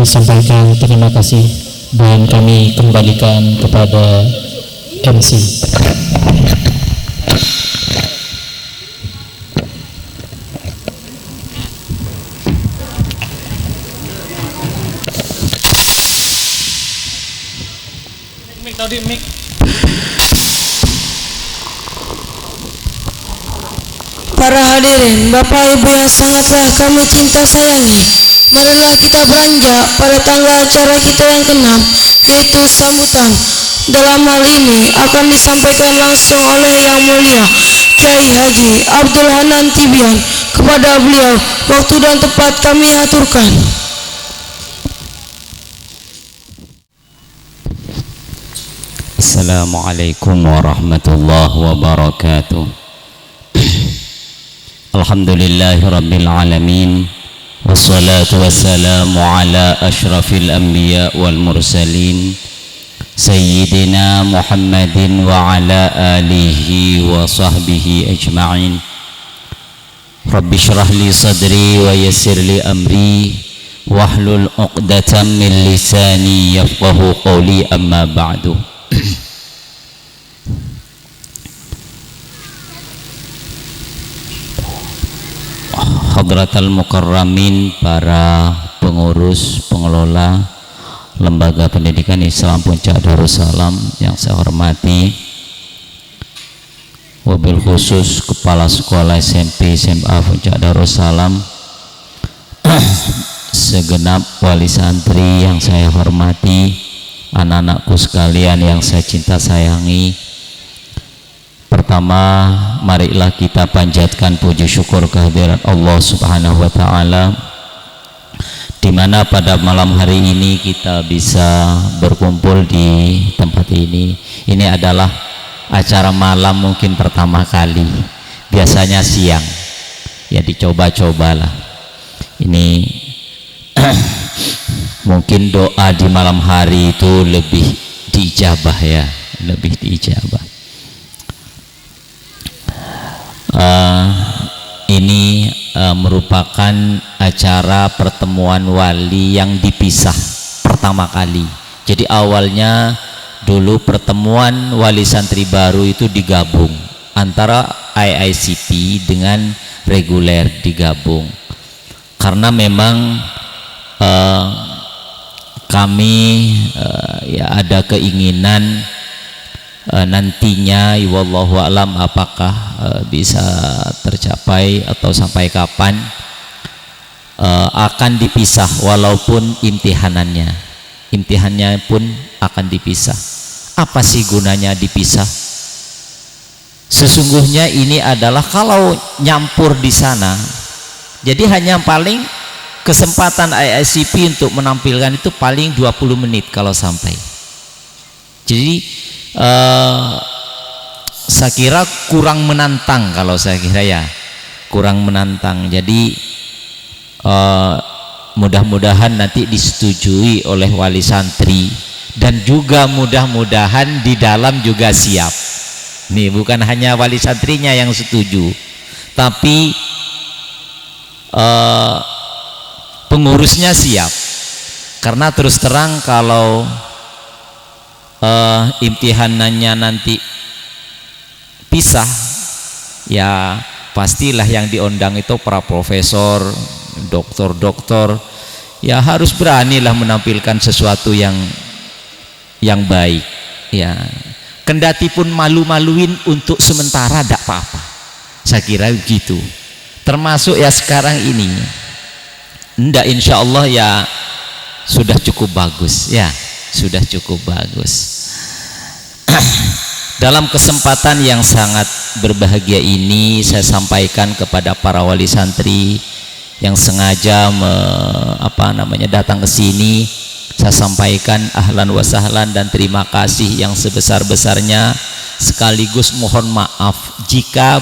kami sampaikan terima kasih dan kami kembalikan kepada MC. Para hadirin, Bapak Ibu yang sangatlah kami cinta sayangi, marilah kita beranjak pada tanggal acara kita yang ke-6, yaitu sambutan. Dalam hal ini akan disampaikan langsung oleh Yang Mulia Kiai Haji Abdul Hanan Tibian. Kepada beliau, waktu dan tempat kami aturkan. Assalamualaikum warahmatullahi wabarakatuh. Alhamdulillahi rabbil alamin, wassalatu wassalamu ala ashrafil anbiya wal mursalin, sayyidina Muhammadin wa ala alihi wa sahbihi ajma'in. Rabbi shrah li sadri wa yassir li amri wahlul 'uqdatam min lisani yafqahu qawli, amma ba'du. Hadratal Mukarramin, para pengurus pengelola Lembaga Pendidikan Islam Puncak Darussalam yang saya hormati, wabil khusus Kepala Sekolah SMP SMA Puncak Darussalam, segenap wali santri yang saya hormati, anak-anakku sekalian yang saya cinta sayangi. Pertama, marilah kita panjatkan puji syukur kehadirat Allah Subhanahu wa Ta'ala, di mana pada malam hari ini kita bisa berkumpul di tempat ini. Ini adalah acara malam mungkin pertama kali, biasanya siang, ya dicoba-cobalah. Ini mungkin doa di malam hari itu lebih diijabah, ya, lebih diijabah. Ini merupakan acara pertemuan wali yang dipisah pertama kali. Jadi awalnya dulu pertemuan wali santri baru itu digabung antara IICP dengan reguler, digabung karena memang kami ya ada keinginan nantinya, wallahu alam apakah bisa tercapai atau sampai kapan, akan dipisah walaupun imtihanannya pun akan dipisah. Apa sih gunanya dipisah? Sesungguhnya ini adalah kalau nyampur di sana, jadi hanya paling kesempatan IICP untuk menampilkan itu paling 20 menit kalau sampai. Jadi saya kira kurang menantang, kalau saya kira ya kurang menantang. Jadi mudah-mudahan nanti disetujui oleh wali santri, dan juga mudah-mudahan di dalam juga siap. Nih, bukan hanya wali santrinya yang setuju, tapi pengurusnya siap. Karena terus terang kalau imtihanannya nanti pisah, ya pastilah yang diundang itu para profesor, doktor, ya harus beranilah menampilkan sesuatu yang baik, ya. Kendati pun malu-maluin untuk sementara tidak apa-apa, saya kira begitu. Termasuk ya sekarang ini, ndak, insya Allah ya sudah cukup bagus, ya sudah cukup bagus. Dalam kesempatan yang sangat berbahagia ini, saya sampaikan kepada para wali santri yang sengaja datang ke sini, saya sampaikan ahlan wa sahlan dan terima kasih yang sebesar-besarnya, sekaligus mohon maaf jika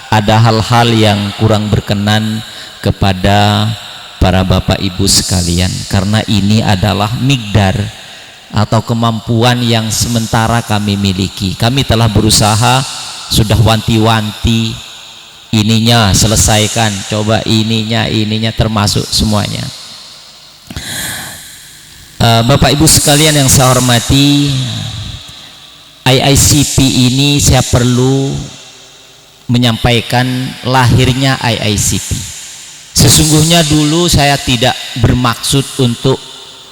ada hal-hal yang kurang berkenan kepada para bapak ibu sekalian, karena ini adalah migdar atau kemampuan yang sementara kami miliki. Kami telah berusaha, sudah wanti-wanti, ininya selesaikan, coba ininya termasuk semuanya. Bapak Ibu sekalian yang saya hormati, IICP ini saya perlu menyampaikan lahirnya IICP. Sesungguhnya dulu saya tidak bermaksud untuk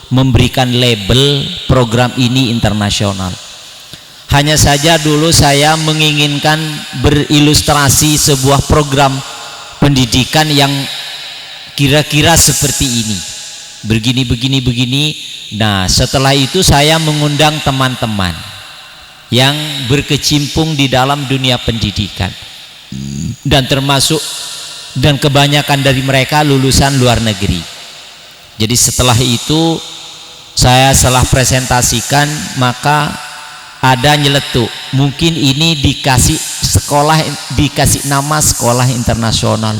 memberikan label program ini internasional. Hanya saja dulu saya menginginkan berilustrasi sebuah program pendidikan yang kira-kira seperti ini, begini. Nah, setelah itu saya mengundang teman-teman yang berkecimpung di dalam dunia pendidikan, dan kebanyakan dari mereka lulusan luar negeri. Jadi setelah itu saya setelah presentasikan, maka ada nyeletuk, mungkin ini dikasih nama sekolah internasional.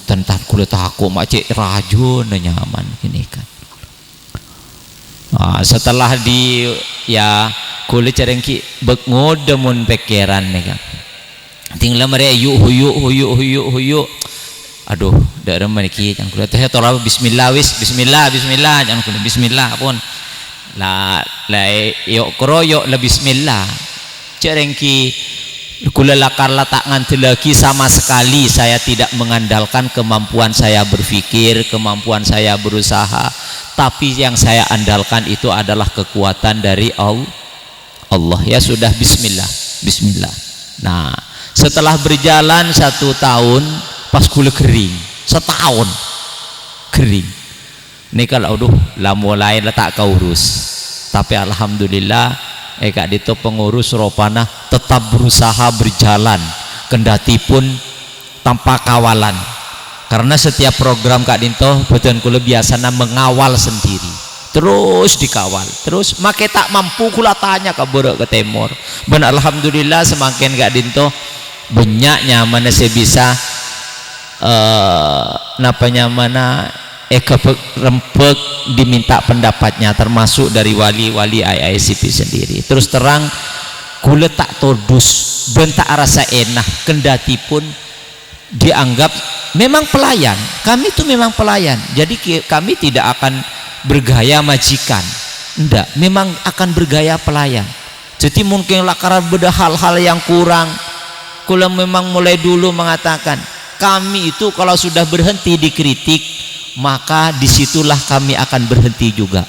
Tentang kulit aku macet rajun nyaman gini kan. Setelah kulit cerengki ngodemun pikiran nih kan. Tinggal mereka huyuk. Aduh, darah mereka yang kulit teh toral bismillah jangan kulit bismillah pun. Yuk keroyok la bismillah. Cerengki kula lakarla tak nganti lagi, sama sekali saya tidak mengandalkan kemampuan saya berpikir, kemampuan saya berusaha, tapi yang saya andalkan itu adalah kekuatan dari Allah. Ya sudah, bismillah. Nah, setelah berjalan 1 tahun, pas kula kering, setahun kering. Ini kalau lah mulai letak ke urus, tapi alhamdulillah Kak Dito pengurus Ropana tetap berusaha berjalan, kendati pun tanpa kawalan, karena setiap program Kak Dito betul kula biasanya mengawal sendiri, terus dikawal, terus make tak mampu kula tanya ke Borok ke Timur. Ben alhamdulillah semakin Kak Dito banyaknya mana saya bisa rempek diminta pendapatnya, termasuk dari wali-wali IICP sendiri. Terus terang kula tak todus ben tak rasa enak, kendati pun dianggap memang pelayan. Kami itu memang pelayan, jadi kami tidak akan bergaya majikan, enggak, memang akan bergaya pelayan. Jadi mungkinlah karena beda hal-hal yang kurang, kula memang mulai dulu mengatakan kami itu kalau sudah berhenti dikritik, maka disitulah kami akan berhenti juga,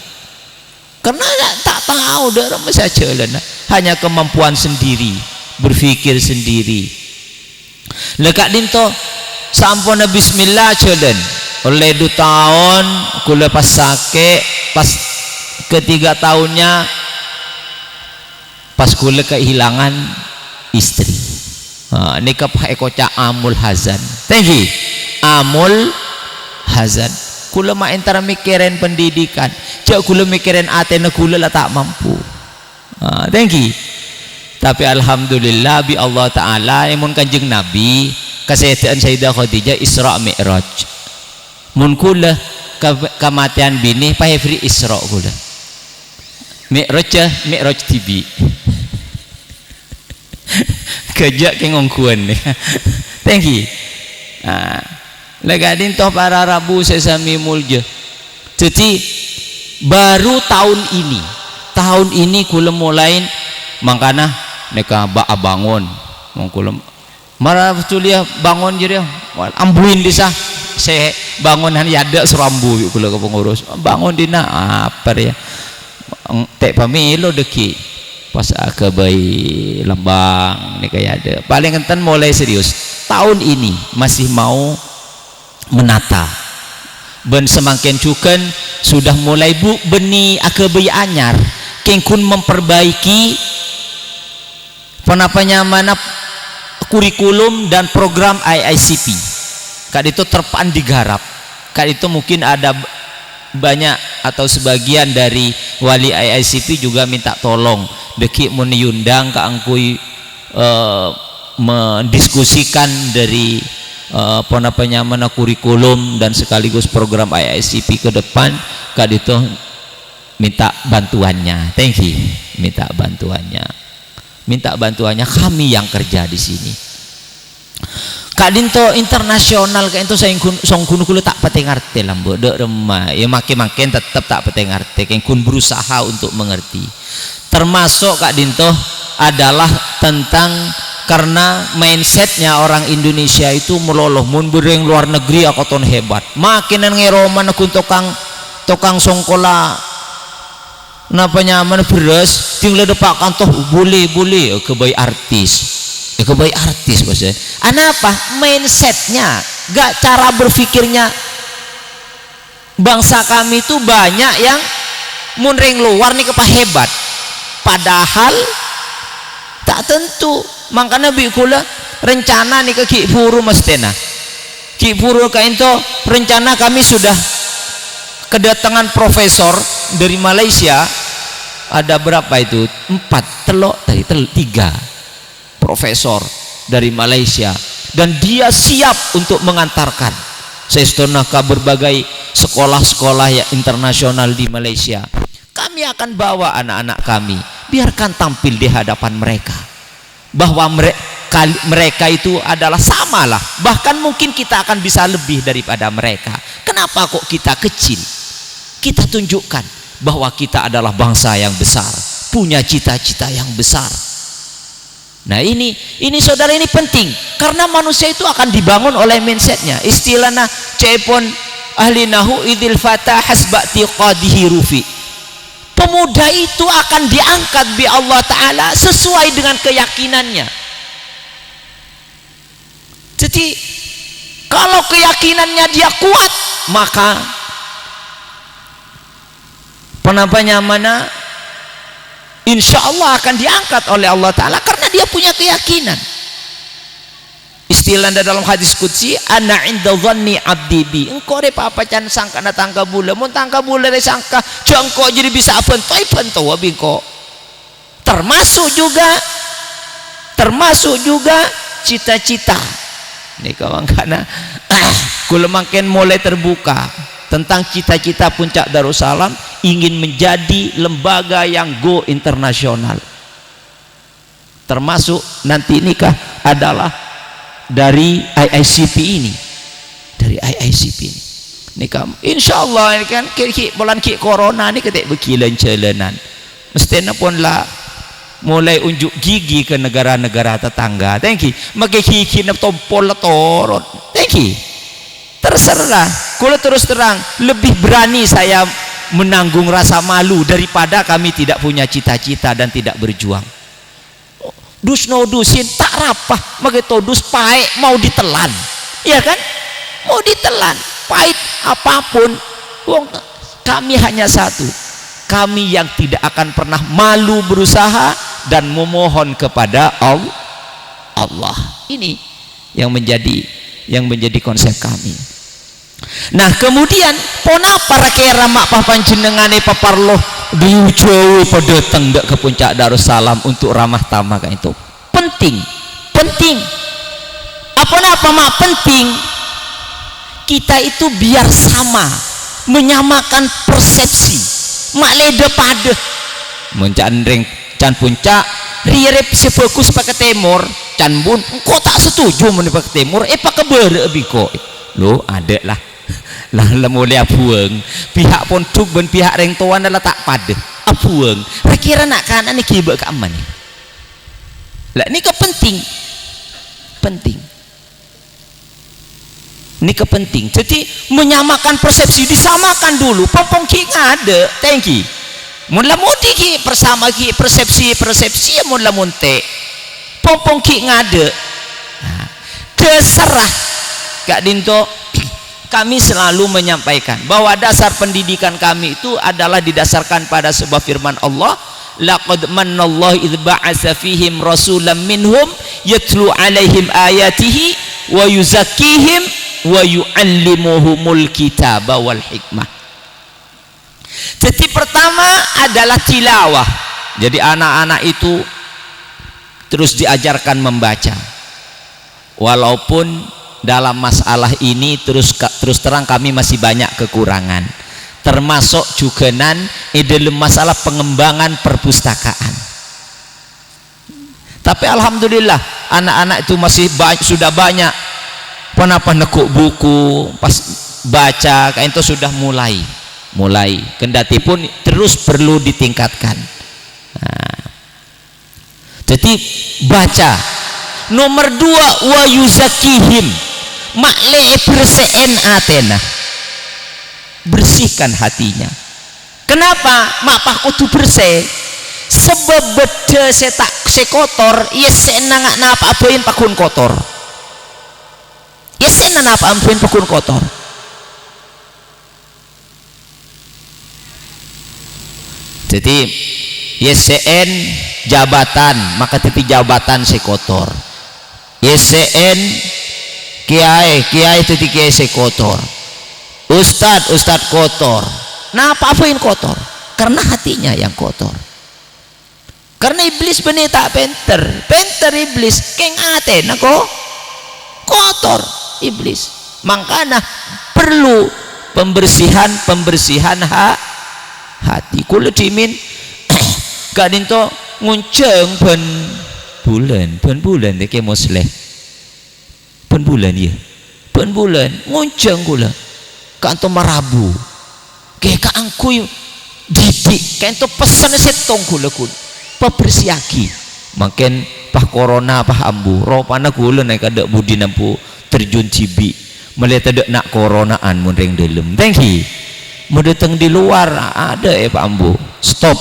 karena tak tahu dalam masa jalan, hanya kemampuan sendiri, berpikir sendiri. Lekak dinto sampun bismillah jalan oleh 2 tahun kula pas sakit, pas ke-3 tahunnya pas kula kehilangan istri. Ini kepakai kocak amul hazan, thank you amul hazan. Kula mah entara mikirin pendidikan, cak kula mikirin atena kula lah tak mampu. Thank you. Tapi alhamdulillah bi Allah Ta'ala imun kanjeng Nabi kesehatan Sayyidah Khadijah Isra Mi'raj. Mun kula kematian bini pahe free Isra kula. Mi'raj TV. Kejak ke ngongkuan nih. Thank you. Legadin toh para Rabu sesami mulja. Jadi baru tahun ini kula mulai mangkana neka bangun kula marah tulia bangun jadi ambuin disah saya bangunan yada serambu kula ke pengurus bangun dina apa ya tek pamilo deki pas akabai lembang neka yada paling enten mulai serius tahun ini masih mau menata ben semakin cukan sudah mulai beni akabai anyar kengkun memperbaiki mana kurikulum dan program IICP. Kak itu terpan digarap. Kak itu mungkin ada banyak atau sebagian dari wali IICP juga minta tolong deki meniundang ke angkui mendiskusikan dari mana kurikulum dan sekaligus program IICP ke depan. Kak itu minta bantuannya, thank you, minta bantuannya kami yang kerja di sini. Kak dinto internasional kayak itu saya song kuno kulo tak pati ngerti lah mbok dek remah ya makin tetap tak pati ngerti kayak kun berusaha untuk mengerti. Termasuk Kak dinto adalah tentang karena mindsetnya orang Indonesia itu meloloh mun bereng luar negeri aku ton hebat makinan ngeroman aku tukang songkola napa nyaman beres tinggal depakan toh boleh kebaik artis maksudnya apa mindsetnya gak cara berpikirnya. Bangsa kami itu banyak yang munring luar nih kepa hebat padahal tak tentu. Makanya bikula rencana nih ke Ki Puru mestena Ki Puru kain to rencana kami sudah kedatangan profesor dari Malaysia. Ada berapa itu 3 profesor dari Malaysia dan dia siap untuk mengantarkan sestonah ke berbagai sekolah-sekolah ya internasional di Malaysia. Kami akan bawa anak-anak kami, biarkan tampil di hadapan mereka bahwa mereka itu adalah samalah, bahkan mungkin kita akan bisa lebih daripada mereka. Kenapa kok kita kecil? Kita tunjukkan bahwa kita adalah bangsa yang besar, punya cita-cita yang besar. Nah ini saudara, ini penting karena manusia itu akan dibangun oleh mindsetnya. Istilahnya cepon ahli nahu idil fatah hasbati qadihi rufi. Pemuda itu akan diangkat bi Allah Ta'ala sesuai dengan keyakinannya. Jadi kalau keyakinannya dia kuat, maka penapanya mana insya Allah akan diangkat oleh Allah Ta'ala karena dia punya keyakinan. Istilah dalam hadis qudsi, ana inda dhanni abdi bi. Engkau de apa can sangka na tangka bula, mun tangka bula de sangka jengko jadi bisa pentoi abingko. Termasuk juga cita-cita. Nih kawan kana kula makin mulai terbuka tentang cita-cita Puncak Darussalam ingin menjadi lembaga yang go internasional. Termasuk nanti nikah adalah dari IICP ini, nikah insyaallah ini kan bulan corona ini ketik bekilan jalanan mestinya pun lah mulai unjuk gigi ke negara-negara tetangga. Thank you make gigi nap tompol torot. Thank you. Terserah, kalau terus terang lebih berani saya menanggung rasa malu daripada kami tidak punya cita-cita dan tidak berjuang. Dus no dusin tak rapah begitu dus pahit mau ditelan, ya kan, mau ditelan pahit apapun. Kami hanya satu, kami yang tidak akan pernah malu berusaha dan memohon kepada Allah. Ini yang menjadi konsep kami. Nah kemudian pona para kira mak papanjenengane paparloh diujowi pada tengdak ke Puncak Darussalam untuk ramah tamah kan itu penting apa mak penting kita itu biar sama menyamakan persepsi mak leda pada mencandring can puncak rirep sefokus pakai timur can bun engkau tak setuju menipah ke timur pakai bere biko lo ada lah mulai abueng pihak pondok dan pihak reng tuan adalah tak pada abueng kira nak kan ini kibak ke aman lah ini kepenting ini kepenting. Jadi menyamakan persepsi, disamakan dulu pompong ki ngade thank you mula muti ki bersama ki persepsi mula munte pompong ki ngade terserah Kak Dinto. Kami selalu menyampaikan bahwa dasar pendidikan kami itu adalah didasarkan pada sebuah firman Allah, laqad mannallahu idz ba'atsa fihim rasulan minhum yatlu 'alaihim ayatihi wa yuzakkihim wa yu'allimuhumul kitaba wal hikmah. Jadi pertama adalah tilawah. Jadi anak-anak itu terus diajarkan membaca. Walaupun dalam masalah ini terus terang kami masih banyak kekurangan, termasuk juga dalam masalah pengembangan perpustakaan. Tapi alhamdulillah anak-anak itu masih sudah banyak Panapa nekuk buku pas baca kain itu sudah mulai kendati pun terus perlu ditingkatkan. Nah, jadi baca. Nomor 2 wa yuzakihim, makle bersehen atena, bersihkan hatinya. Kenapa mak pah kudu bersih? Sebab beda se kotor ya senang napa apain pakun kotor, ya senang napa apain pakun kotor. Jadi YSN jabatan maka titi jabatan se kotor, YSN kiai titi kiai se kotor, ustad kotor. Nah apa-apain kotor? Karena hatinya yang kotor. Karena iblis benih tak penter iblis keng aten kok kotor iblis. Makanya perlu pembersihan hati. Kula dimin kadin to ngunceng ben bulan deke mosleh. Ben bulan ngunceng kula. Kanto marabu. Kayak kaangkuy didik kayak itu pesan setong kula pebersiaki makin pah corona pah ambu ropana kula naik ada budi nampu terjun cibi melihat ada nak coronaan mundeng dalam thank you mau datang di luar ada pak ambu stop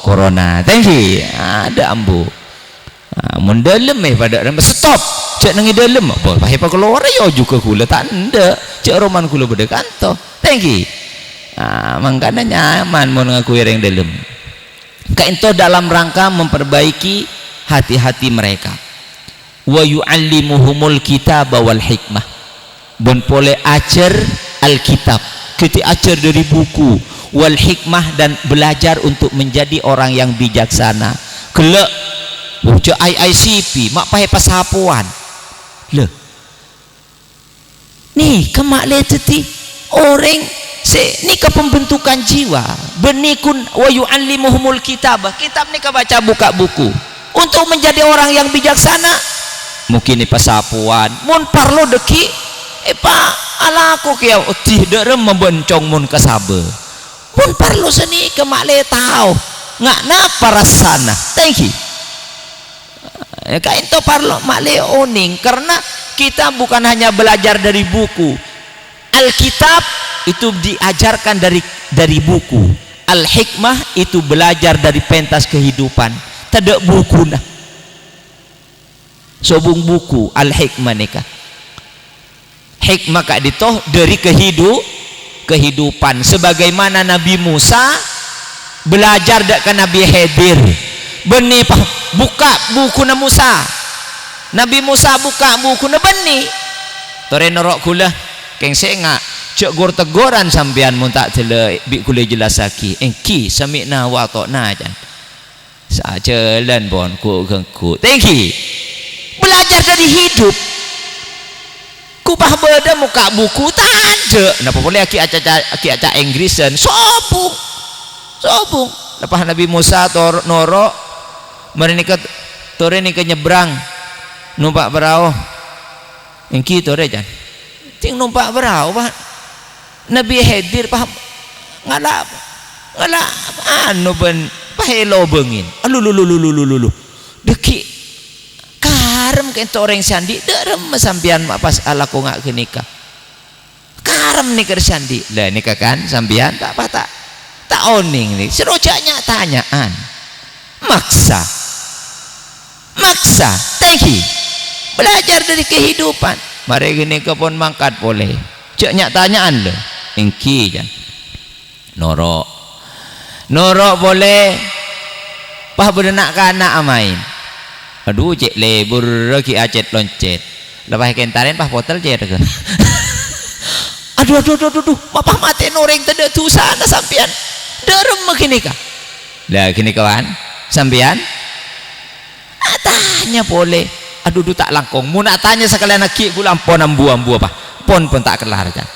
corona thank you ada ambu mundalem pada stop cek nangi dalam apa pah keluar yo juga kula tak anda cek roman kula beda kanto thank you. Makanya nyaman mau ngaku yang dalam kainto dalam rangka memperbaiki hati-hati mereka. Wa yu'allimuhumul kitab wal hikmah, bon pole ajar alkitab kita ajar dari buku, wal hikmah dan belajar untuk menjadi orang yang bijaksana. Kelak uca IICP mak pahe pasapuan le nih kemak leteti orang ni ke pembentukan jiwa benikun wa yu'allimuhumul kitab ni ke baca buka buku untuk menjadi orang yang bijaksana. Mungkin ni pasapuan mun parlo deki alaku kia tidak rem membencong mun kasabe mun parlo seni ke makle tahu ngak napa rasana thank you kain to parlo makle oning karena kita bukan hanya belajar dari buku. Alkitab itu diajarkan dari buku, al-hikmah itu belajar dari pentas kehidupan. Tidak buku nah sobung buku al-hikmah nikah hikmah kak ditoh dari kehidupan sebagaimana Nabi Musa belajar dekat Nabi Khidir benih buka buku na Musa, Nabi Musa buka buku na benih tore norok kula keng senga cek gor teguran sampean mun tak tele bi kule jelasaki engki samina wa na jan sa jalan bon ku gengku thank you belajar dari hidup kupah beda muka buku tanda napa boleh aki aca Inggrisan sobung lepas Nabi Musa noro mari nika tore nika nyebrang numpak perahu engki tore jan ting numpak perahu Pak Nabi Khidir paham ngala anu ben pahelo bengin lulu deki karem ke orang sandi derem sampian pas ala ko ngak kenika karem nih kersandi lah nikah kan sampian tak apa tak oning nih serojanya tanyaan maksa thank you belajar dari kehidupan mari gini kepon mangkat boleh cek nyak tanyaan le engki jan norok boleh pah berenak kana amain aduh cek lebur ki acet loncet lepas kentaren pah potel je ke aduh papa mati noreng tede tu sana sampian derem begini kah lah gini kawan sampian tanya boleh aduh tak langkong mun nak tanya sekalian nak gula ampon ambu apa pon tak kelar kan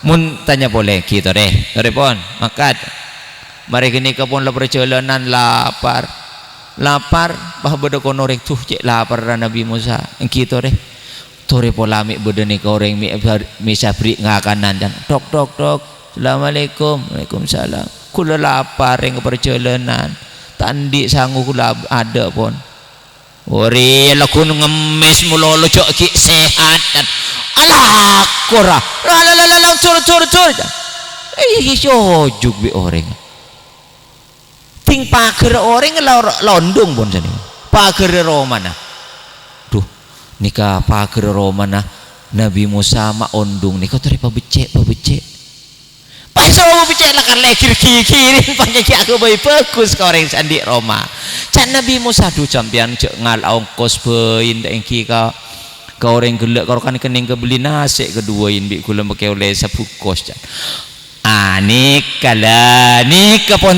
mun tanya boleh gitu deh pon makat mari gini ke pon perjalanan lapar bah beda konorek tuh cek lapar Nabi Musa gitu deh tore polamik bedeni ka orang mi sabri ngakanan dan dok assalamualaikum. Waalaikumsalam. Kula lapar yang perjalanan tandi sangu kula ada pun ori laku ngemis mulolo jok ki sehat dan alah kora la cur jog bi orang ting pager orang londong pun sini pager romana duh nikah pager romana Nabi Musa ma ondung nikah teri pabecek pas mau becek lah kan lekir kirin panjang aku bayi bagus kau orang sandi Roma can Nabi Musa du campian cek ngal ongkos bein dengki kau orang gelak kau kan kening kebeli nasi keduain bi kula pakai oleh sapukos can nikah pon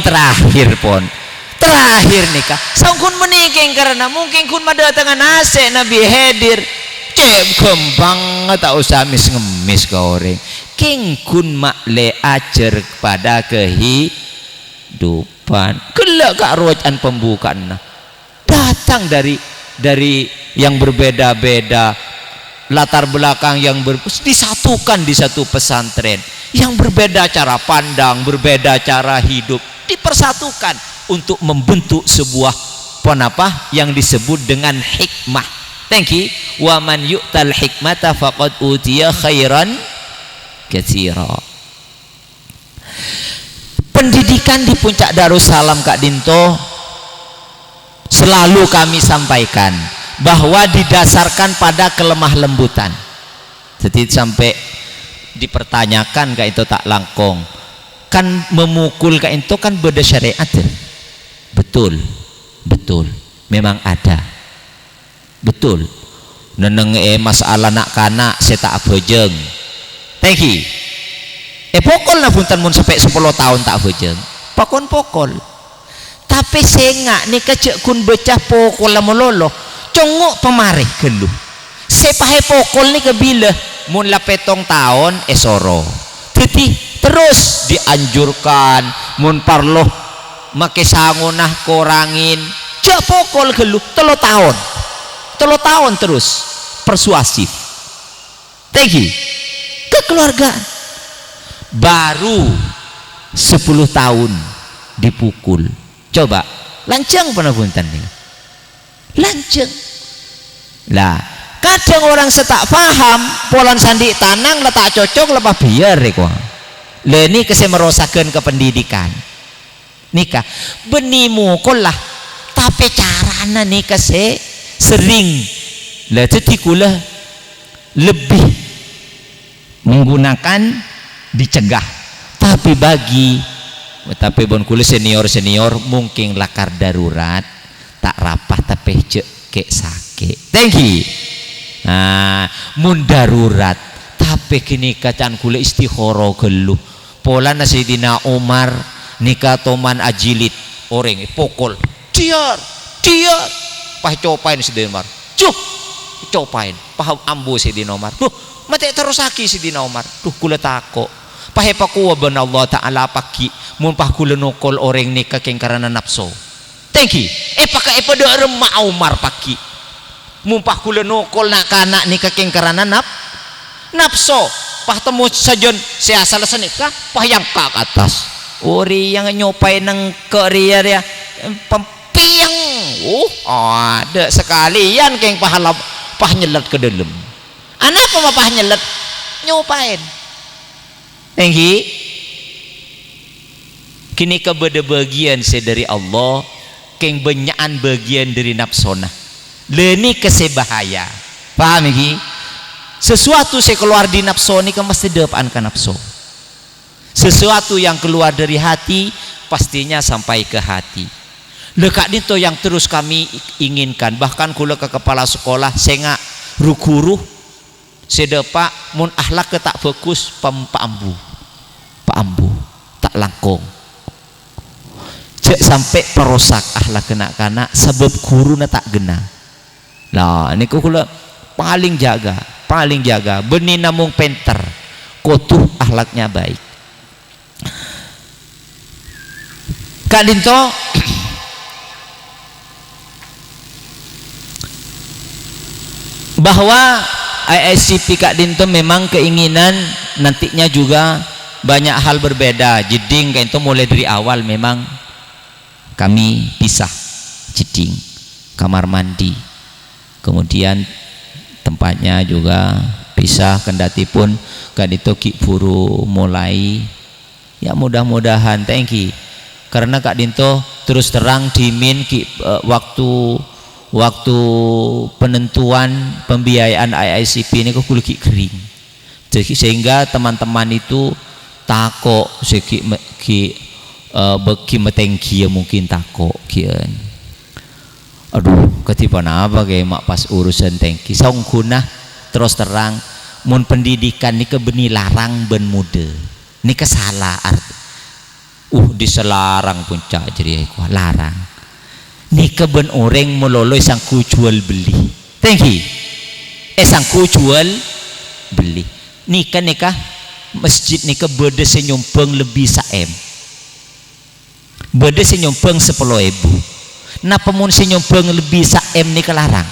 terakhir nikah sangkun menikeng karena mungkin kun madatangan nasi Nabi hadir cek kembang tak usah ngemis kau orang king kun makle ajar kepada kehidupan kelak kak rojan pembukaan datang dari yang berbeda-beda latar belakang yang disatukan di satu pesantren yang berbeda cara pandang berbeda cara hidup dipersatukan untuk membentuk sebuah yang disebut dengan hikmah. Thank you. Wa man yu'tal hikmata faqad utiya khairan katsira. Pendidikan di Puncak Darussalam Kak Dinto selalu kami sampaikan bahwa didasarkan pada kelemah lembutan. Jadi sampai dipertanyakan Kak itu tak langkong kan memukul Kak itu kan beda syariat ya? betul memang ada betul neneng masalah nak kanak saya tak bojeng thank you pokol lah punten mun sampai 10 tahun tak bojeng pokol tapi sengak nih kecek kun becah pokol lah melolo congok pemarih geluh sepahe pokol nih kebila mun lah petong tahun esoro jadi terus dianjurkan mun parloh make sangunah korangin jak pokol geluh 3 tahun terus persuasif thank you kekeluargaan baru 10 tahun dipukul coba lanceng penapuntan nih lanceng lah kadang orang setak paham polan sandi tanang letak cocok lepas biar reko leni kese merosakan ke pendidikan nikah beni mukul lah tapi carana nih kese sering lah jadi kula lebih menggunakan dicegah tapi bon kula senior mungkin lakar darurat tak rapah tapi cek kek sakit thank you nah mun darurat tapi kini kacan kula istikhoro geluh pola Sayyidina Umar nikah toman ajilit orang pokol diar pah copain Sayyidina Umar copain paham ambu Sayyidina Umar mati terus aki Sayyidina Umar kula tako pahe pakuwa ben Allah Ta'ala paki mun pah kula nukol orang nikah keng karena nafsu thank you pakai pada remah Umar paki mumpah kula nukol nak kanak nikah keng karena nafsu pah temu sajon saya salah senikah pah yang ke atas ori yang nyopain nang keria dia pempiang ada sekalian keng pahala pah nyelet ke dalam anak apa pah nyelet nyopain thank you kini kebeda bagian saya dari Allah keng benyaan bagian dari nafsona leni kesebahaya paham iki sesuatu saya keluar di nafsu ini kan mesti depan ke nafsu sesuatu yang keluar dari hati pastinya sampai ke hati lekak itu yang terus kami inginkan bahkan kula ke kepala sekolah saya ngak rukuru sedepak mun ahlak ke tak fokus pak ambu tak langkong cek sampai perosak ahlak kena sebab guru na tak gena lah ini kula paling jaga benih namung penter kotuh ahlaknya baik Kak Dinto bahwa IICP Kak Dinto memang keinginan nantinya juga banyak hal berbeda. Jeding kayak itu mulai dari awal memang kami pisah jeding kamar mandi, kemudian tempatnya juga pisah, kendati pun kan itu Ki Puru mulai ya mudah-mudahan thank you karena Kak Dinto terus terang dimin waktu penentuan pembiayaan IICP ini kok kulit kering sehingga teman-teman itu takok beki metengki mungkin takok kian aduh ketipan apa kayak mak pas urusan tengki song kunah terus terang mun pendidikan ni kebeni larang ben muda ni kesalah arti diselarang puncak jadi aku larang ni keben orang meloloi sangku jual beli tengki sangku jual beli nikah masjid nikah beda senyumpeng lebih saem beda senyumpeng 10.000 napa mun senyumpeng lebih saem nikah larang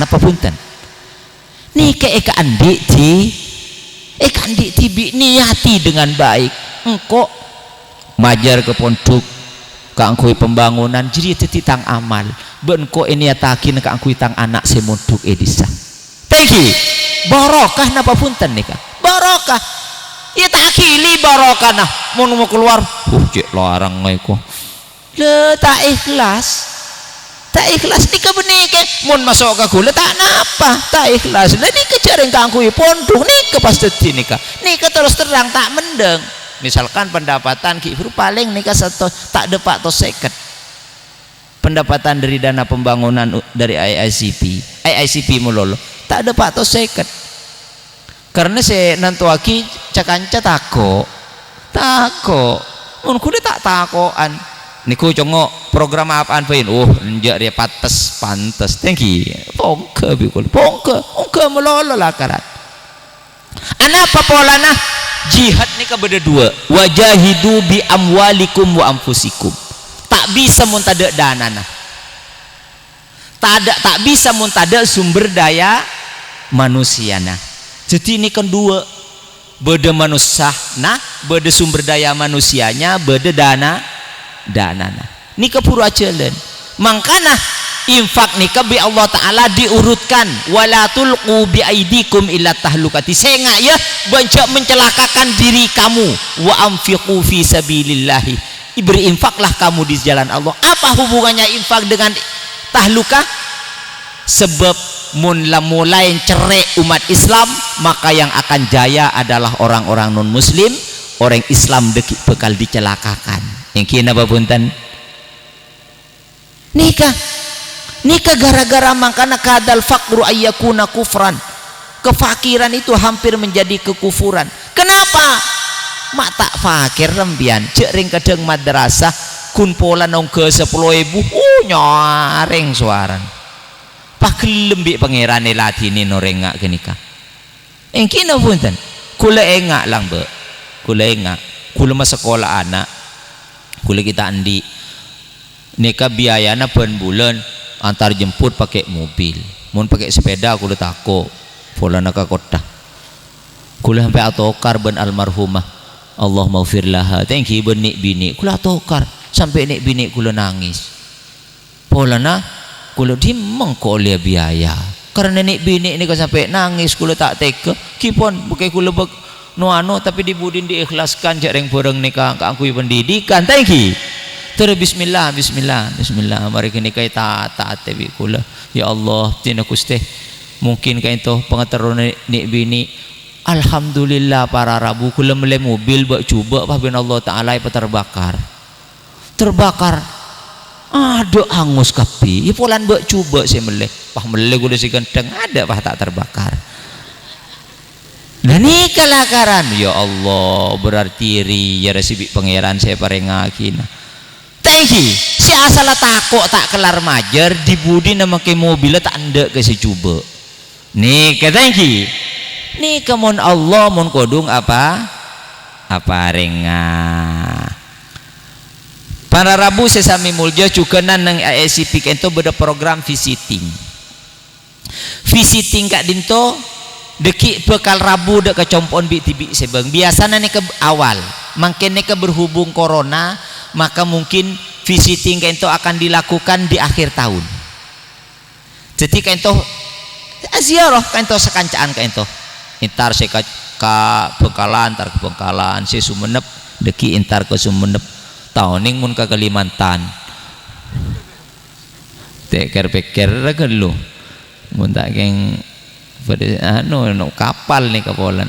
napa punten nikah eka andik tibi niati dengan baik engkau majar ke pondok kangkui pembangunan jadi titang amal benko ini atakin kangkui tang anak semunduk edisa thank you barokah napa punten nikah barokah ya takili barokah nah mau keluar cek larang ngeko le tak ikhlas nikah benike mun masuk ke gula tak napa tak ikhlas lah nikah jarang kangkui pondok nikah pas teti nikah terus terang tak mendeng misalkan pendapatan Ki Guru paling nikah satu tak depak to seket pendapatan dari dana pembangunan dari IICP melolo tak depak to seket karena saya nantuaki cakanca tako mun kuda tak takoan niku congo program apaan pain njak dia pantes thank you pongke bikul pongke melolo lakaran anak apa polana jihad nikah beda dua wajahidu bi amwalikum wa anfusikum tak bisa mun tada danana tak bisa mun tada sumber daya manusiana jadi ini kan dua beda manusia nah beda sumber daya manusianya beda danana nikah pura jalan makanya infak nikah bi Allah Ta'ala diurutkan wala tulqu bi aidikum illa tahlukati sehingga ya banyak mencelakakan diri kamu wa anfiqu fi sabilillahi berinfaklah kamu di jalan Allah apa hubungannya infak dengan tahlukah sebab mulai cerai umat Islam maka yang akan jaya adalah orang-orang non muslim orang Islam bekal dicelakakan yang kina babuntan nikah gara-gara makana kadal faqru ayyakuna kufran kefakiran itu hampir menjadi kekufuran kenapa mak tak fakir rembian cek ring kadang madrasah kumpulan nong ke 10.000 nyaring suaran pagelem bi pangeran latini norengak kenika engkina punten kula engak lang be kula mas sekolah anak kula kita andi nikah biayana per bulan antar jemput pakai mobil mun pakai sepeda kula tako polana ka kota kula sampai atokar ben almarhumah Allah maghfir laha thank you ben nik bini kula atokar sampai nik bini kula nangis polana kula dimeng kok lia biaya karena nik bini ini kau sampai nangis kula tak tega kipon bukai kula nuano tapi dibudin diikhlaskan jareng boreng nikah kangkui pendidikan thank you terus bismillah mari kini kai taat tebi kula ya Allah tina kuste mungkin kai itu pengeterun nik bini alhamdulillah para rabu kula mele mobil bak cuba pabin Allah Ta'ala terbakar aduh hangus kapi ya polan bak cuba saya mele mele kula si genteng ada tak terbakar dan ini kelakaran ya Allah berarti ya resibi pangeran saya parengakin thank you si asal takok tak kelar majer dibudi nama ke mobil tak anda ke si cuba nih ke thank you nih kemun Allah mun kodung apa renga para rabu sesami mulja cukenan nang IICP itu beda program visiting visiting kak dinto deki bekal rabu dek kecompon bi tibi sebeng biasanya nih ke awal makin nih ke berhubung corona maka mungkin visiting kak itu akan dilakukan di akhir tahun jadi kak itu ziarah kak itu sekancaan kak itu intar saya ke Bengkalan tar ke Bengkalan si Sumenep deki intar ke Sumenep tahuning mun ke Kalimantan teker-peker gelu mun tak geng anu kapal nih kapolan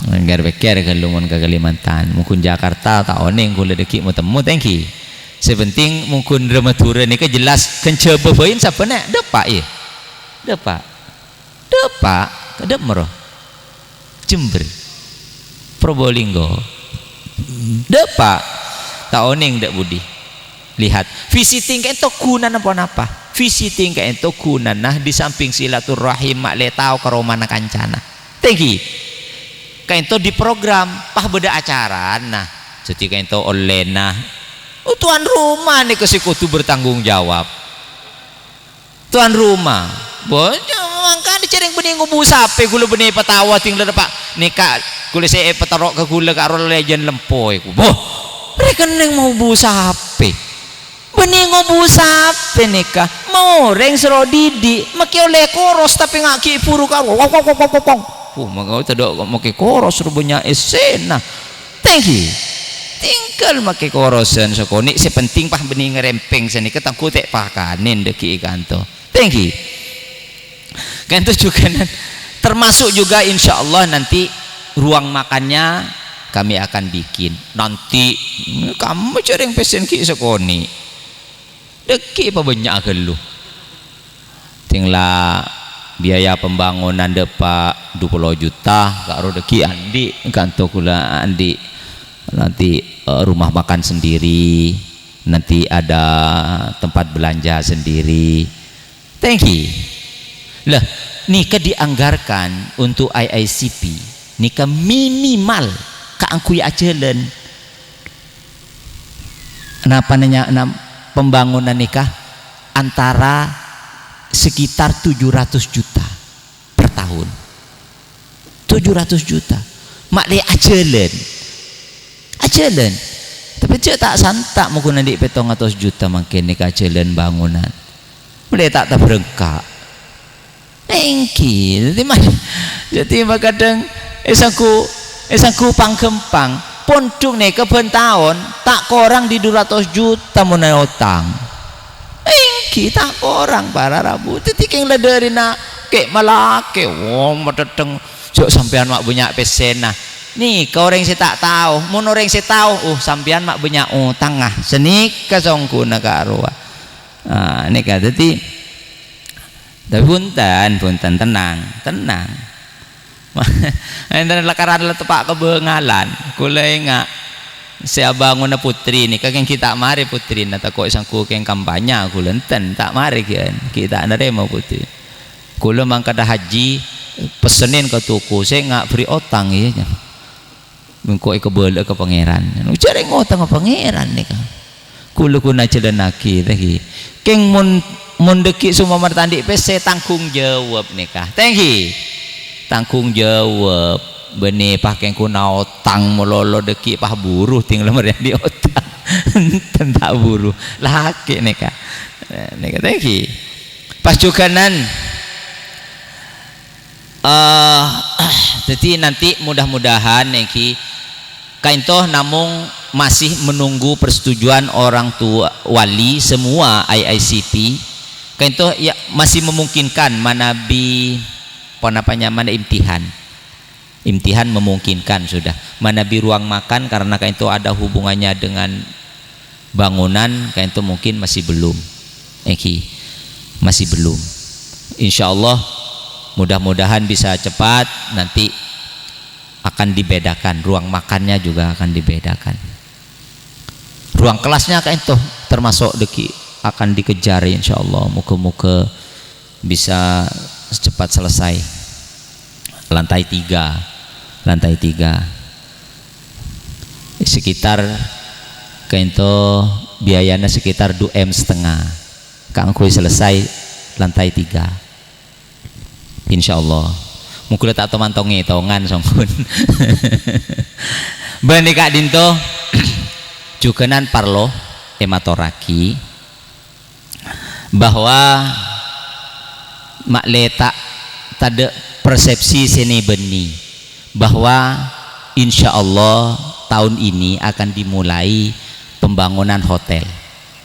teker-peker gelu mun ke Kalimantan mungkin Jakarta tahuning kula deki mau temu thank you sepenting mungkin dramaturnya nih ke jelas kencoba bayin sapana depak ya depak kedep meroh Jember Probolinggo depak taoning dak budi lihat visiting kayak itu guna apa visiting kayak itu guna nah di samping silaturahim mak letau ke romana kancana tinggi kayak itu di program pah beda acara nah jadi kayak itu oleh nah tuan rumah nih kesikutu bertanggung jawab tuan rumah banyak mangka dicereng benih ngubu sape gula benih petawa tinggal pak nikah gula saya petarok ke gula ke arol legend lempoy boh mereka neng mau bu sape benih ngubu sape nikah mau reng serodidi maki oleh koros tapi ngaki puru karo maka tidak maki koros rubenya esena thank you tinggal maki korosan sokoni sepenting pah benih ngerempeng seni ketangku tek pakanin deki kanto thank you kan itu juga termasuk juga insya Allah nanti ruang makannya kami akan bikin nanti kamu cari pesen ki sekoni deki apa banyak gelu tinggal biaya pembangunan depak 20 juta karo deki andi kanto kula andi nanti rumah makan sendiri nanti ada tempat belanja sendiri thank you lah nikah dianggarkan untuk IICP nikah minimal keangkui ajalan kenapa nanya pembangunan nikah antara sekitar 700 juta per tahun 700 juta makle ajalan tapi cek tak santak mungkin nanti 700 juta makin nikah ajalan bangunan boleh tak berengkak engki jadi kadang esangku panggempang pondok nih keben tahun tak korang di 200 juta mau utang engki tak korang para rabu titik yang lederi nak kek malake madeteng jok sampean mak banyak pesena nih kau orang saya tak tahu mun orang saya tahu sampean mak banyak utang senik kasongku nak arwah ini kan jadi tapi punten tenang enten lakaran tepak kebengalan kula ingat saya bangun putri ini kakek kita mari putri nata kok sangku keng kampanye kula enten tak mari kita nerima putri kula mangkada haji pesenin ke tuku saya nggak beri otang ya mengkoi kebele ke pangeran cari ngotang ke pangeran nih kan kula kuna celenaki lagi keng mundeki semua mertandik PC tanggung jawab nikah thank you tanggung jawab benih pakai kuna otang melolo deki pah buruh tinggal meriah di otang tentak buruh laki nikah thank you pas cukanan jadi nanti mudah-mudahan neki kain toh namung masih menunggu persetujuan orang tua wali semua IICP kan itu ya masih memungkinkan mana imtihan memungkinkan sudah mana ruang makan karena kan itu ada hubungannya dengan bangunan kan itu mungkin masih belum masih belum insyaallah mudah-mudahan bisa cepat nanti akan dibedakan ruang makannya juga akan dibedakan ruang kelasnya kan itu termasuk deki akan dikejar insyaallah muka-muka bisa secepat selesai lantai 3 sekitar kento biayanya sekitar 2,5 M kang kui selesai lantai 3 insyaallah mukul tak teman-tongi tongan sampun bani Kak Dinto jukenan parlo ematoraki bahwa mak letak tada persepsi sini beni bahwa insya Allah tahun ini akan dimulai pembangunan hotel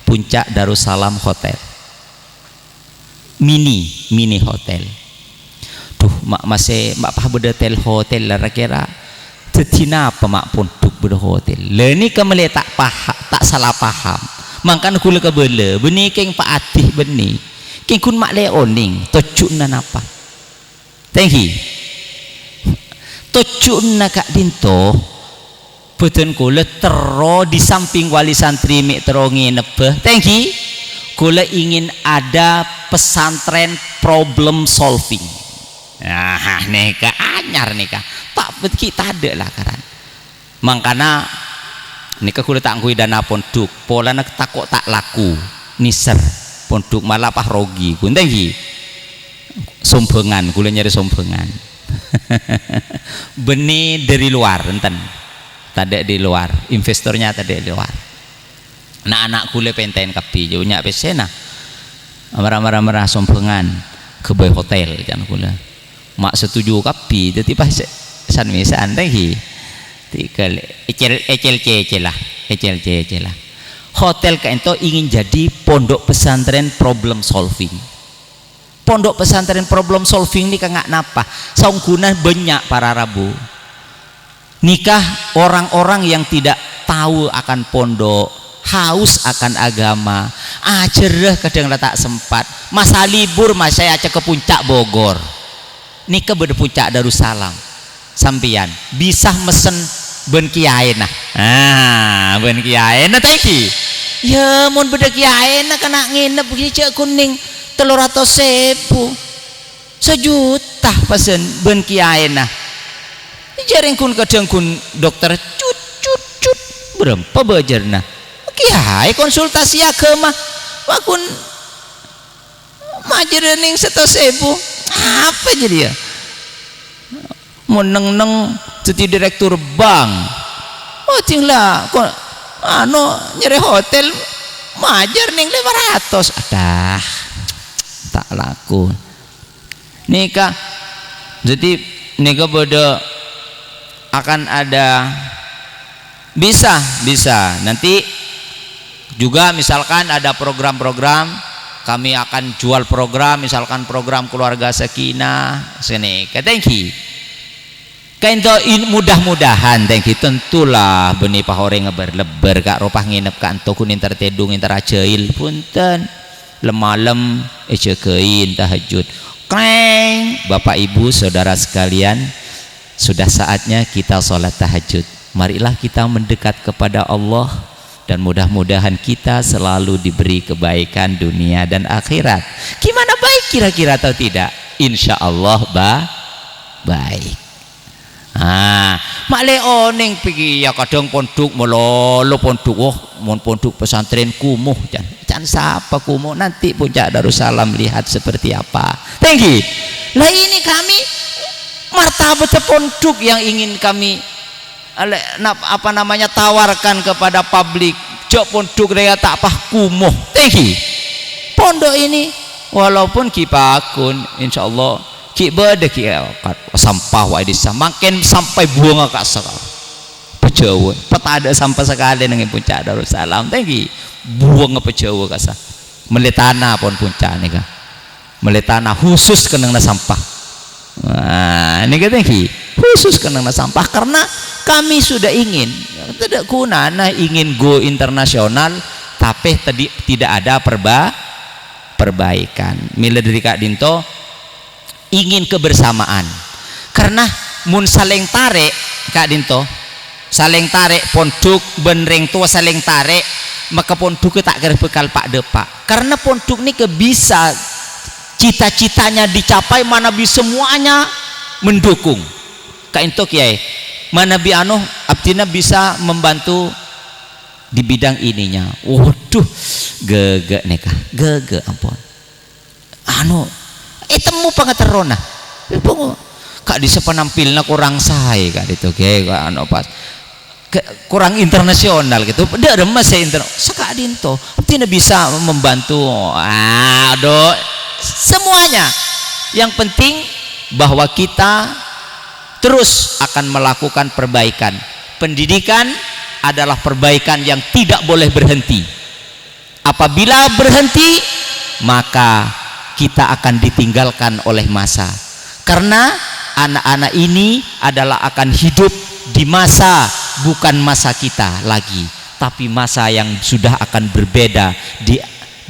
Puncak Darussalam Hotel mini hotel. Duh mak masih mak pah bedetel hotel lah kira tetina apa mak pondok beda hotel leni ke meletak tak salah paham mangkan kula ke bela beni keng pak atih beni keng kun mak leoning tocuna apa thank you tocuna Kak Dinto betul kula tero di samping wali santri mik terongi nebe thank you kula ingin ada pesantren problem solving. Nah nika anyar nika tak kita ada lah karan mangkana nika kula tak ngui dana pondok pola nak takok tak laku niser pondok malah pah rogi kuntengi sombengan kula nyari sombengan benih dari luar enten tade di luar investornya tade di luar nah anak kula penten kapi jauhnya pesena marah sombengan ke boy hotel jangan kula mak setuju kapi jadi pas san misan tadi tikel ecel lah hotel kaento ingin jadi pondok pesantren problem solving. Pondok pesantren problem solving ini kagak napa saungkuna banyak para rabu nikah orang-orang yang tidak tahu akan pondok haus akan agama cerah kadang tak sempat masa libur mas saya aja ke puncak Bogor nikah beda puncak Darussalam sampian bisa mesen ben kiai nah ben kiai nah tadi ya mun beda kiai nah kena nginep begini cek kuning 300.000 1.000.000 pesen ben kiai nah jaring kun kadang kun dokter cut berapa bajar nah kiai konsultasi agama wakun majerening 100.000 apa jadi ya meneng jadi direktur bank tinglah kok nyari hotel majer ning 500 adah tak laku nikah jadi nikah bodoh akan ada bisa nanti juga misalkan ada program-program kami akan jual program misalkan program keluarga sakinah sini thank you kainto mudah-mudahan thank you tentulah benih pahore ngeber-leber kak ropah nginep kak anto kunin tertedung interajail punten lemalem ejekein tahajud kleng bapak ibu saudara sekalian sudah saatnya kita sholat tahajud marilah kita mendekat kepada Allah dan mudah-mudahan kita selalu diberi kebaikan dunia dan akhirat. Gimana baik kira-kira atau tidak? Insya Allah baik. Mak leoning pergi ya kadang pondok melolo pondok mon pondok pesantren kumuh can siapa kumuh nanti Puncak Darussalam lihat seperti apa. Thank you. Lah ini kami martabat pondok yang ingin kami tawarkan kepada publik jok pondok daya tak pah kumuh thank you pondok ini walaupun kipakun insyaallah kibade sampah wa disa makin sampai buang ke asal pejawa petada sampai sekali dengan Puncak Darussalam thank you buang ke pejawa kasa meletana pun puncak nih kan meletana khusus kenang sampah ini thank you khusus kenang sampah karena kami sudah ingin tidak kunana ingin go internasional tapi tidak ada perbaikan mila dari Kak Dinto ingin kebersamaan karena mun saling tarik Kak Dinto saling tarik pondok benreng tua saling tarik maka pondok tak kira bekal pak depak karena pondok ini bisa cita-citanya dicapai mana bisa semuanya mendukung Kak Dinto kiai mana bi abdina bisa membantu di bidang ininya waduh gege neka gege ampun temu pangaterona kak bisa penampilnya kurang say kak itu kayak anu pas kurang internasional gitu. Dia ada masih internasional. Sekak dinto tidak bisa membantu. Aduh, semuanya. Yang penting bahwa kita terus akan melakukan perbaikan. Pendidikan adalah perbaikan yang tidak boleh berhenti. Apabila berhenti, maka kita akan ditinggalkan oleh masa. Karena anak-anak ini adalah akan hidup di masa bukan masa kita lagi, tapi masa yang sudah akan berbeda di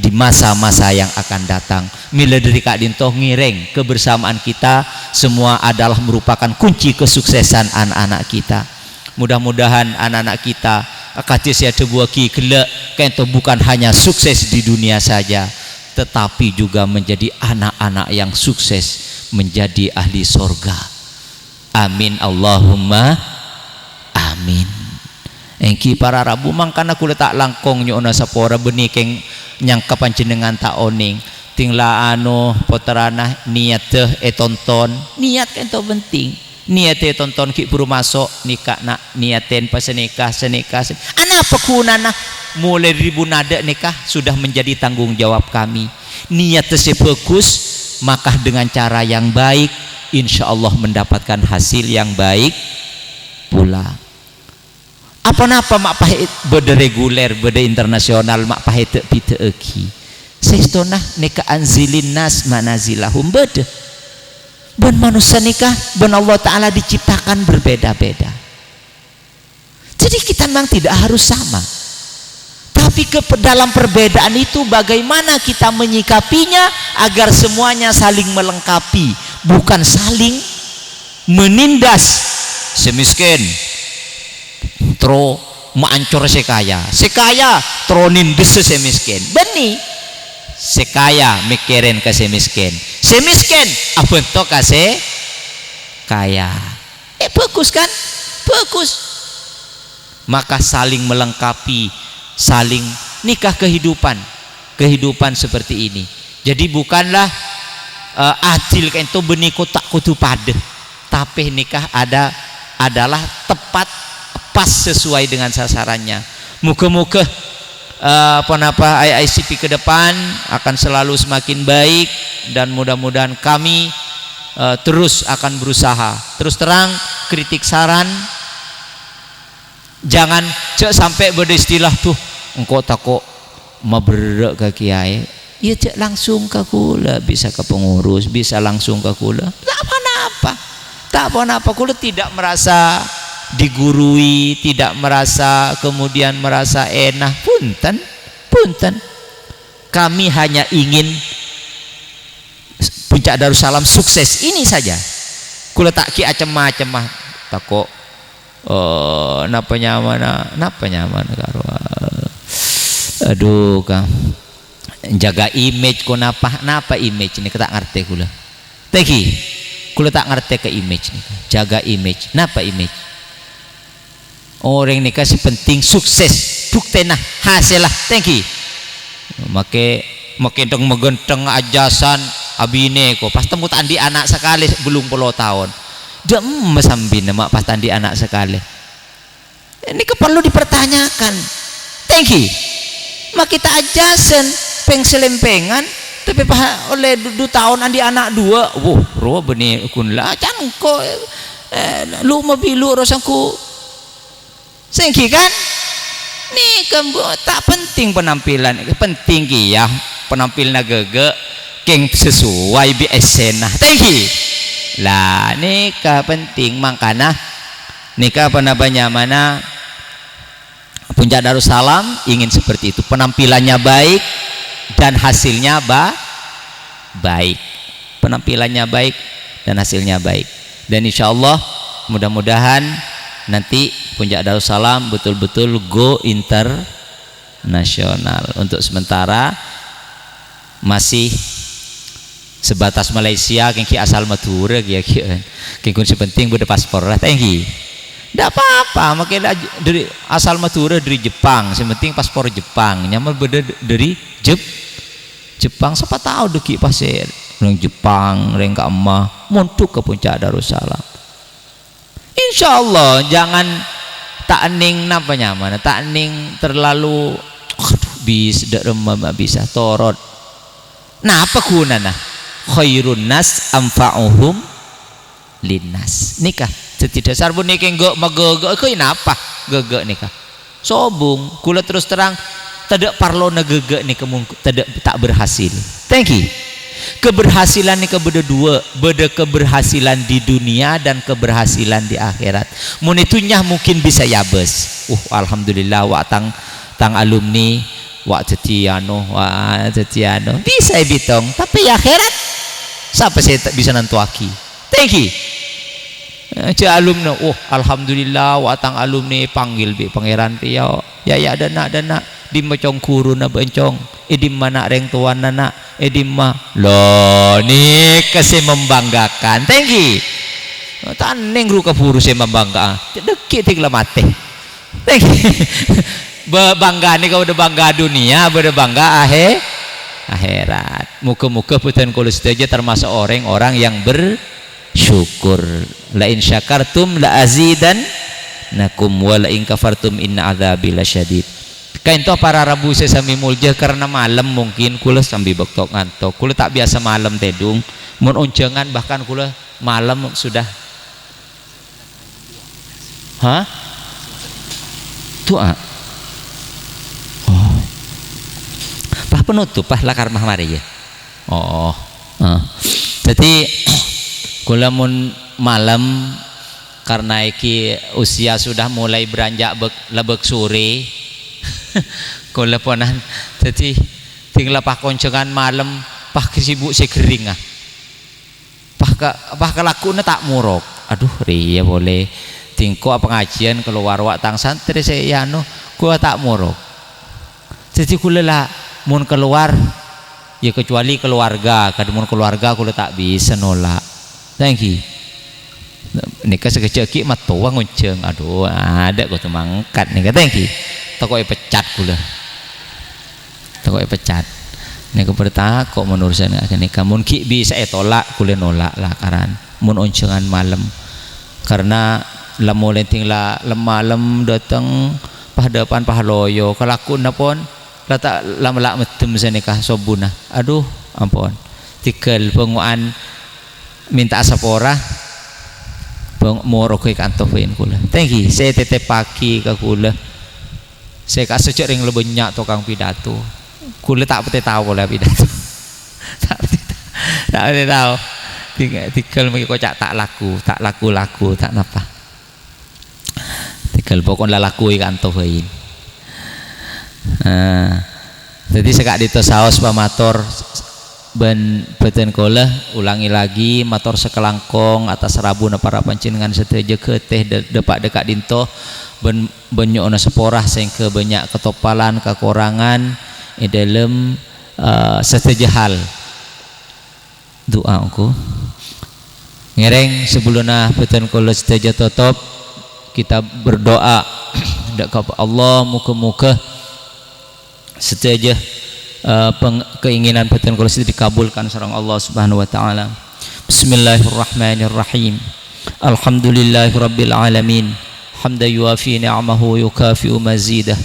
masa-masa yang akan datang. Mila dari Kak Dinto ngireng kebersamaan kita semua adalah merupakan kunci kesuksesan anak-anak kita. Mudah-mudahan anak-anak kita katis ya tebuaki kelak kento bukan hanya sukses di dunia saja, tetapi juga menjadi anak-anak yang sukses, menjadi ahli sorga. Amin Allahumma amin. Engki para rabu mangkana kula tak langkong nyo na sapora benikeng nyangka panjenengan tak oning tingla anu poterana niat teh tonton niat kan to penting niat tonton ki buru masuk nikah nak niaten pas nikah ana apa kunana mulai ribu nada nikah sudah menjadi tanggung jawab kami. Niat teh bagus maka dengan cara yang baik insya Allah mendapatkan hasil yang baik pula. Apa-apa mak pahit beda reguler beda internasional mak pahit pite eki sestonah neka anzilin nas manazilahum beda ben manusia nikah ben Allah Ta'ala diciptakan berbeda-beda. Jadi kita memang tidak harus sama, tapi dalam perbedaan itu bagaimana kita menyikapinya agar semuanya saling melengkapi, bukan saling menindas. Semiskin tro maancor sekaya tronin desu semiskin beni sekaya mikirin ke semiskin abentok kase kaya bagus kan bagus. Maka saling melengkapi, saling nikah kehidupan seperti ini. Jadi bukanlah adil kan itu beniko tak kudu padeh, tapi nikah adalah tepat pas sesuai dengan sasarannya. Moga-moga ICP ke depan akan selalu semakin baik dan mudah-mudahan kami terus akan berusaha. Terus terang kritik saran jangan sampai beristilah tuh engkau takut mabrek ke kiai. Ya cek langsung ke kula, bisa ke pengurus, bisa langsung ke kula. Tak apa-apa kula tidak merasa digurui, tidak merasa kemudian merasa enak. Punten kami hanya ingin Puncak Darussalam sukses ini saja. Kula tak ki macam-macam mah takok napa nyaman karo aduh Kang jaga image ko napa image ini tak ngerti kula teki kula tak ngerti ke image nih jaga image napa image orang nikah si penting sukses bukti nah hasil lah teki make dong megenteng ajasan abine ko pas temu tandi anak sekali belum 10 tahun dia mesambin mak pas tandi anak sekali ini perlu dipertanyakan teki mak kita ajasan pengselempengan tapi oleh 2 tahun andi anak 2 roh benih kun lah cangko lu mobilu rosangku sengki kan nih tak penting penampilan penting ya penampilan gege keng sesuai bi esena tengki lah nikah penting makanya nikah mana Puncak Darussalam ingin seperti itu penampilannya baik dan hasilnya baik penampilannya baik dan hasilnya baik dan insya Allah mudah-mudahan nanti Puncak Darussalam betul-betul go internasional. Untuk sementara masih sebatas Malaysia kengki asal Madura ya kengkun sepenting bude paspor lah tengki tidak apa-apa makanya dari asal Madura dari Jepang sepenting paspor Jepang nyaman beda dari Jepang siapa tahu deki pasir orang Jepang orang ke emak muntuk ke puncak Darussalam. Insyaallah jangan tak ning napa nyaman, tak ning terlalu bisa torot. Nah apa gunanya? Khairun nas anfa'uhum linnas. Nikah setidak sarbun nikah enggak magege keuy napa gege nikah. Sobung kula terus terang tidak parlo negege nikah tidak tak berhasil. Thank you. Keberhasilan nikah beda dua, beda keberhasilan di dunia dan keberhasilan di akhirat. Mun itunya mungkin bisa yabes. Alhamdulillah wa tang alumni wa tetiano bisa bitong, tapi akhirat siapa saya tak bisa nantuaki. Thank you. Alumni alhamdulillah wa tang alumni panggil bi pangeran pi ya dana di macong kuruna bencong edim mana reng tuan nana edim mah lo nih kasih membanggakan. Thank you. Taneng ru kapuru saya membanggakan dekit tinggal mati. Thank you. Bangga nih kau udah bangga dunia, udah bangga akhirat. Muka-muka putan kulus aja termasuk orang yang bersyukur. La in syakartum la azidan nakum wa la in kafartum inna adzabi lasyadid. Kain toh para rabu saya sami mulja karena malam mungkin kula sambil bektok ngantok. Kula tak biasa malam tedung. Mun uncengan bahkan kula malam sudah tuh pah penutup pah lakar mah mari ya. Jadi kula mun malam karena iki usia sudah mulai beranjak lebek sore kula ponan jadi tinggal pah koncengan malam pah kesibuk sekering pah kelakuna tak murok. Aduh ria boleh tingko pengajian keluar wak tang santri saya gua tak murok. Jadi kula lah mun keluar ya kecuali keluarga, kadang mun keluarga kula tak bisa nolak. Thank you. Nikah sekecil mat tua ngunceng. Aduh ada kok mangkat nikah. Thank you. Takoi pecat kula. Takoi pecat. Nikah bertah kok menurusan nikah mun ki bisa tolak kula nolak lah karan mun oncengan malam. Karena lamun lenting la malam datang pahadapan pahloyo kelakun pun lata lama metem saya nikah sobuna. Aduh ampun tikel penguan minta asapora moro ke kantoin kula. Thank you. Saya tetep pagi ke kula. Saya kasih sejak ring lebenyak tukang pidato. Kula tak pete tahu lah pidato. tak pete tahu. Tikel mungkin kocak tak laku tak napa. Tikel pokoknya laku kantoin. Jadi sekak dito saos pamator ben beten kola ulangi lagi mator sekelangkong atas rabuna para pancingan seteja keteh depak dekat dinto ben benyokna seporah sehingga banyak ketopalan kekurangan dalam seteja hal doa aku ngereng sebelumnya beten kola seteja tutup kita berdoa kepada Allah muka-muka seteja keinginan batin kalau sudah dikabulkan sareng Allah Subhanahu wa taala. Bismillahirrahmanirrahim. Alhamdulillahirabbil alamin. Hamdan yuafi ni'amahu wa yukafi'u mazidah.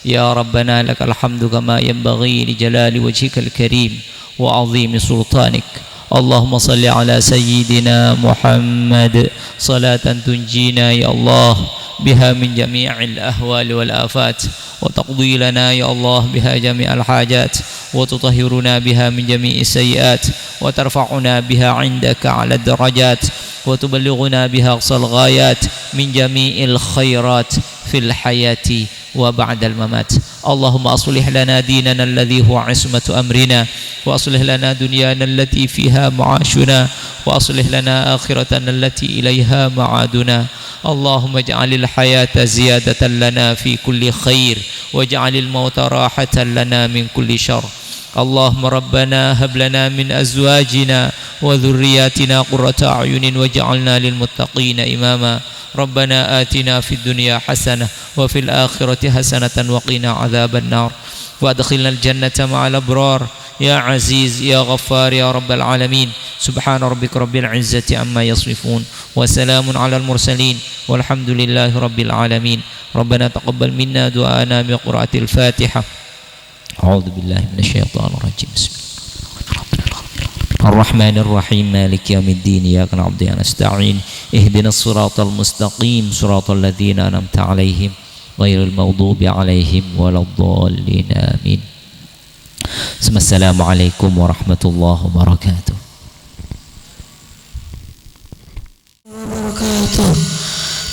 Ya Rabbana lakal hamdu kama yanbaghi li jalali wajhikal karim wa 'azimi sultanik. Allahumma salli ala sayyidina Muhammad salatan tunjina ya Allah biha min jami'il ahwali wal afat wa taqdi lana ya Allah biha jami'al hajat wa tutahhiruna biha min jami'is sayyiat wa tarfa'una biha 'indaka 'ala darajat wa tuballighuna biha aqsal ghayat min jami'il khairat fil hayati wa ba'dal mamat. Allahumma aslih lana dinana alladhi huwa 'ismatu amrina wa aslih lana dunyana allati fiha ma'ashuna wa aslih lana akhiratana allati ilaiha ma'aduna. Allahumma ij'alil hayata ziyadatan lana fi kulli khair waj'alil mauta rahatan lana min kulli syarr. Allahumma rabbana hab lana min azwajina wa dhurriyyatina qurrata a'yunin waj'alna lil muttaqina imama. Rabbana atina fid dunya hasanah wa fil akhirati hasanatan wa qina adzaban nar wa adkhilnal jannata ma'al abrar يا عزيز يا غفار يا رب العالمين سبحان ربك رب العزة عما يصفون وسلام على المرسلين والحمد لله رب العالمين ربنا تقبل منا دعاءنا بقراءة الفاتحة أعوذ بالله من الشيطان الرجيم بسم الله الرحمن الرحيم مالك يوم الدين إياك نعبد وإياك نستعين اهدنا الصراط المستقيم صراط الذين أنعمت عليهم غير المغضوب عليهم ولا الضالين آمين السلام عليكم ورحمة الله وبركاته.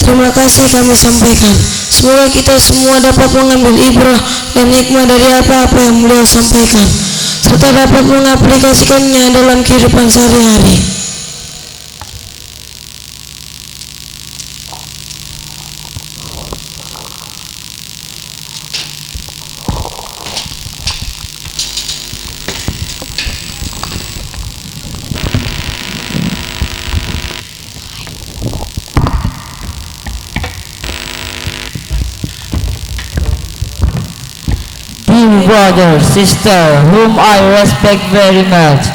Terima kasih kami sampaikan. Semoga kita semua dapat mengambil ibrah dan hikmah dari apa-apa yang beliau sampaikan, serta dapat mengaplikasikannya dalam kehidupan sehari-hari. Dear brother, sister, whom I respect very much.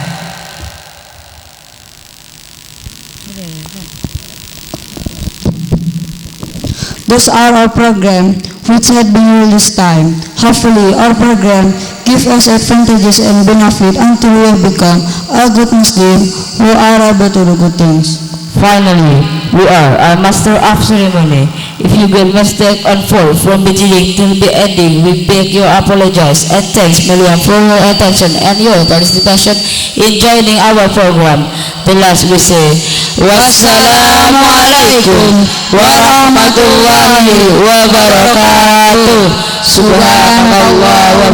Those are our program which had been released time. Hopefully our program give us advantages and benefit until we have become a good Muslim who are able to do good things. Finally, we are a master of ceremony. If you get mistake and fall from beginning till the ending, we beg you apologize and thanks million for your attention and your participation in joining our program. The last we say, Wassalamualaikum warahmatullahi wabarakatuh. Subhanallah wa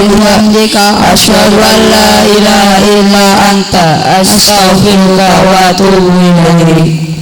bihamdika asyhadu an la ilaha illa anta astaghfiruka wa atubu ilaik.